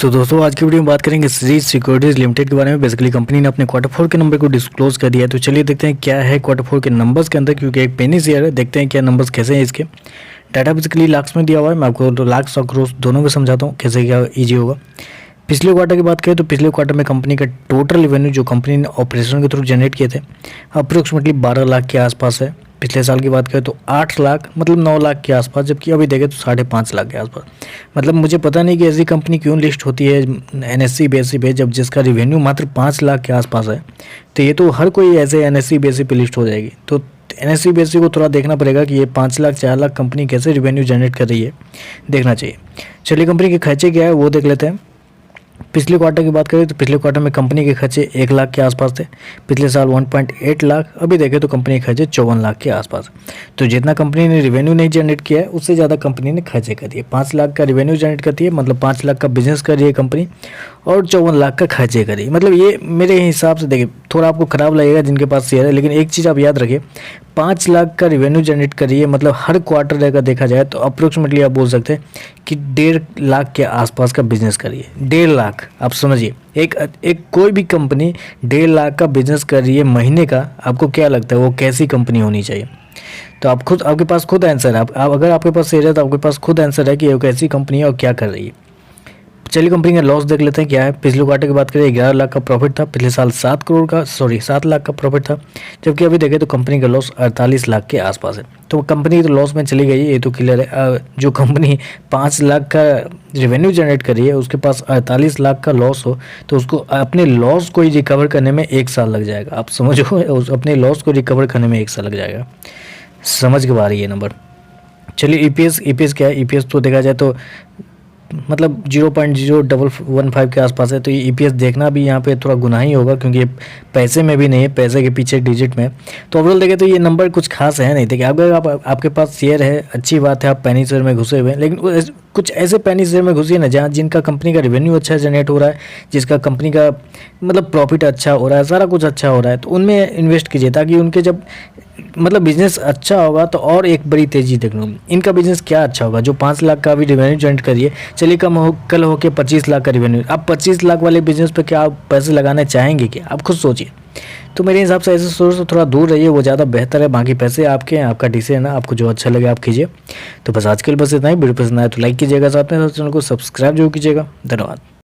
तो दोस्तों आज की वीडियो में बात करेंगे श्री सिक्योरिटीज लिमिटेड के बारे में। बेसिकली कंपनी ने अपने क्वार्टर 4 के नंबर को डिस्क्लोज कर दिया है। तो चलिए देखते हैं क्या है क्वार्टर 4 के नंबर्स के अंदर, क्योंकि एक पेनी शेयर है। देखते हैं क्या नंबर्स कैसे हैं इसके। डाटा बेसिकली लाख्स में दिया हुआ है। मैं आपको तो लाख्स और क्रोर्स दोनों में समझाता हूँ कैसे क्या ईजी होगा। पिछले क्वार्टर की बात करें तो पिछले क्वार्टर में कंपनी का टोटल रेवेन्यू जो कंपनी ने ऑपरेशन के थ्रू जनरेट किए थे अप्रोक्सीमेटली 12 लाख के आसपास है। पिछले साल की बात करें तो 8 लाख मतलब 9 लाख के आसपास, जबकि अभी देखें तो 5.5 लाख के आसपास। मतलब मुझे पता नहीं कि ऐसी कंपनी क्यों लिस्ट होती है NSE बेसिस पे, जब जिसका रेवेन्यू मात्र 5 लाख के आसपास है। तो ये तो हर कोई ऐसे NSE बेसिस पे लिस्ट हो जाएगी। तो NSE बेसिस को थोड़ा देखना पड़ेगा कि ये 5 लाख 4 लाख कंपनी कैसे रेवेन्यू जनरेट कर रही है, देखना चाहिए। चलिए कंपनी के खर्चे क्या है वो देख लेते हैं। पिछले क्वार्टर की बात करें तो पिछले क्वार्टर में कंपनी के खर्चे 1 लाख के आसपास थे। पिछले साल 1.8 लाख, अभी देखें तो कंपनी के खर्चे 54 लाख के आसपास। तो जितना कंपनी ने रेवेन्यू नहीं जनरेट किया है उससे ज़्यादा कंपनी ने खर्चे कर दिए। 5 लाख का रेवेन्यू जनरेट करती है, मतलब 5 लाख का बिजनेस कर रही है कंपनी, और 54 लाख का खर्चे करिए। मतलब ये मेरे हिसाब से देखिए थोड़ा आपको ख़राब लगेगा जिनके पास शेयर है, लेकिन एक चीज़ आप याद रखिए, 5 लाख का रेवेन्यू जनरेट करिए, मतलब हर क्वार्टर अगर देखा जाए तो अप्रोक्सीमेटली आप बोल सकते हैं कि 1.5 लाख के आसपास का बिजनेस करिए। 1.5 लाख आप समझिए, एक कोई भी कंपनी 1.5 लाख का बिजनेस कर रही है महीने का, आपको क्या लगता है वो कैसी कंपनी होनी चाहिए? तो आप खुद, आपके पास खुद आंसर है। आप अगर आपके पास शेयर है तो आपके पास खुद आंसर है कि वो कैसी कंपनी है और क्या कर रही है। चलिए कंपनी का लॉस देख लेते हैं क्या है। पिछले क्वार्टर की बात करें 11 लाख का प्रॉफिट था। पिछले साल 7 लाख का प्रॉफिट था, जबकि अभी देखें तो कंपनी का लॉस 48 लाख के आसपास है। तो कंपनी तो लॉस में चली गई, ये तो क्लियर है। जो कंपनी 5 लाख का रेवेन्यू जनरेट कर रही है उसके पास 48 लाख का लॉस हो तो उसको अपने लॉस को ही रिकवर करने में 1 साल लग जाएगा। आप समझो, अपने लॉस को रिकवर करने में 1 साल लग जाएगा। समझ के बाहर ये नंबर। चलिए EPS क्या है। EPS तो देखा जाए तो मतलब 0.0115 के आसपास है। तो ये EPS देखना भी यहाँ पे थोड़ा गुनाह ही होगा, क्योंकि ये पैसे में भी नहीं है, पैसे के पीछे डिजिट में। तो ओवरऑल देखें तो ये नंबर कुछ खास है नहीं। देखिए अगर आपके पास शेयर है अच्छी बात है, आप पैनी शेयर में घुसे हुए हैं, लेकिन कुछ ऐसे पैनी शेयर में घुसिए ना जहाँ जिनका कंपनी का रेवेन्यू अच्छा जनरेट हो रहा है, जिसका कंपनी का मतलब प्रॉफिट अच्छा हो रहा है, सारा कुछ अच्छा हो रहा है, तो उनमें इन्वेस्ट कीजिए, ताकि उनके जब मतलब बिजनेस अच्छा होगा तो और एक बड़ी तेजी देखने को। इनका बिजनेस क्या अच्छा होगा जो 5 लाख का भी रेवेन्यू जनरेट करिए, चलिए कल हो के 25 लाख का रेवेन्यू। आप 25 लाख वाले बिजनेस पे क्या आप पैसे लगाना चाहेंगे क्या? आप खुद सोचिए। तो मेरे हिसाब से ऐसे सोच से थोड़ा दूर रहिए, वो ज़्यादा बेहतर है। बाकी पैसे आपके हैं, आपका डिसीजन है, आपको जो अच्छा लगे आप कीजिए। तो बस आज के लिए बस इतना ही। वीडियो पसंद आए तो लाइक कीजिएगा, साथ में चैनल को सब्सक्राइब जरूर कीजिएगा। धन्यवाद।